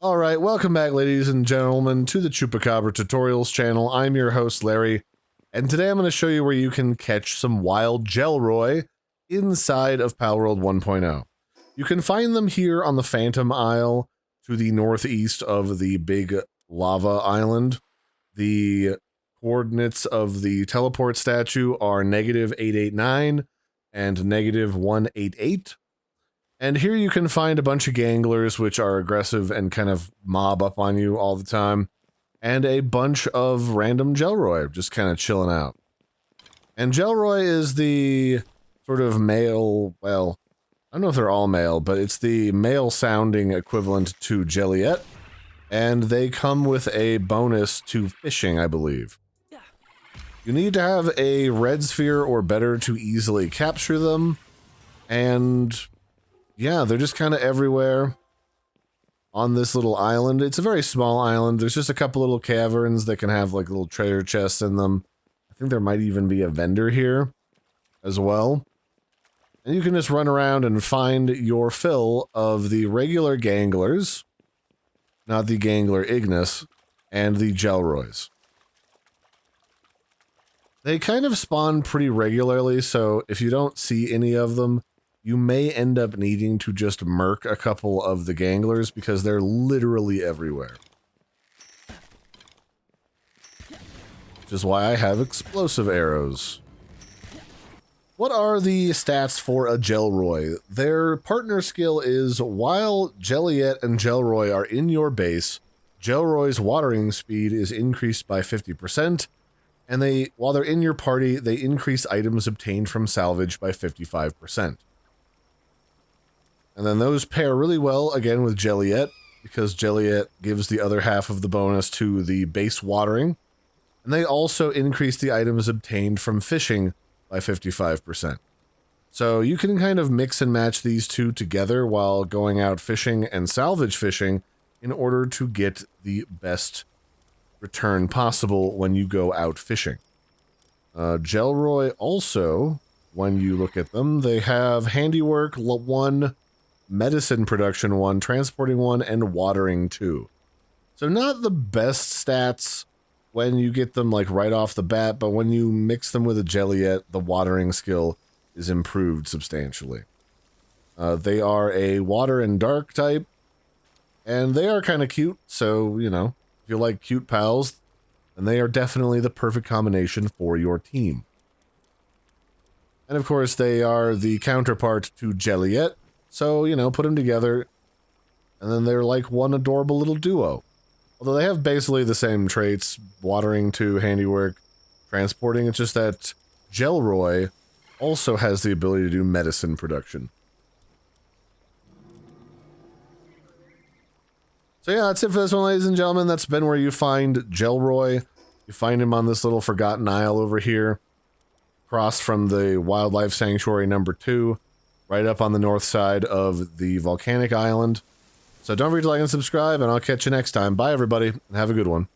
Alright, welcome back ladies and gentlemen to the Chupacabra Tutorials channel. I'm your host Larry, and today I'm going to show you where you can catch some wild Jellroy inside of Palworld 1.0. You can find them here on the Phantom Isle to the northeast of the big lava island. The coordinates of the teleport statue are -889 and -188. And here you can find a bunch of Ghanglers, which are aggressive and kind of mob up on you all the time, and a bunch of random Jellroy just kind of chilling out. And Jellroy is the sort of male, well, I don't know if they're all male, but it's the male-sounding equivalent to Jelliet, and they come with a bonus to fishing, I believe. You need to have a red sphere or better to easily capture them, and yeah, they're just kind of everywhere on this little island. It's a very small island. There's just a couple little caverns that can have like little treasure chests in them. I think there might even be a vendor here as well. And you can just run around and find your fill of the regular Ghanglers, not the Ghangler Ignis, and the Jellroys. They kind of spawn pretty regularly, so if you don't see any of them, you may end up needing to just murk a couple of the Ghanglers because they're literally everywhere. Which is why I have explosive arrows. What are the stats for a Jellroy? Their partner skill is while Jelliet and Jellroy are in your base, Jellroy's watering speed is increased by 50%, and while they're in your party, they increase items obtained from salvage by 55%. And then those pair really well, again, with Jelliet, because Jelliet gives the other half of the bonus to the base watering. And they also increase the items obtained from fishing by 55%. So you can kind of mix and match these two together while going out fishing and salvage fishing in order to get the best return possible when you go out fishing. Jellroy also, when you look at them, they have handiwork 1, medicine production 1, transporting 1, and watering 2. So not the best stats when you get them like right off the bat, but when you mix them with a Jelliet, the watering skill is improved substantially. They are a water and dark type, and they are kind of cute, so, you know, if you like cute pals, then they are definitely the perfect combination for your team. And of course, they are the counterpart to Jelliet, so, you know, put them together, and then they're like one adorable little duo. Although they have basically the same traits, watering to handiwork, transporting, it's just that Jellroy also has the ability to do medicine production. So yeah, that's it for this one, ladies and gentlemen. That's been where you find Jellroy. You find him on this little forgotten isle over here, across from the Wildlife Sanctuary number 2. Right up on the north side of the volcanic island. So don't forget to like and subscribe, and I'll catch you next time. Bye, everybody, and have a good one.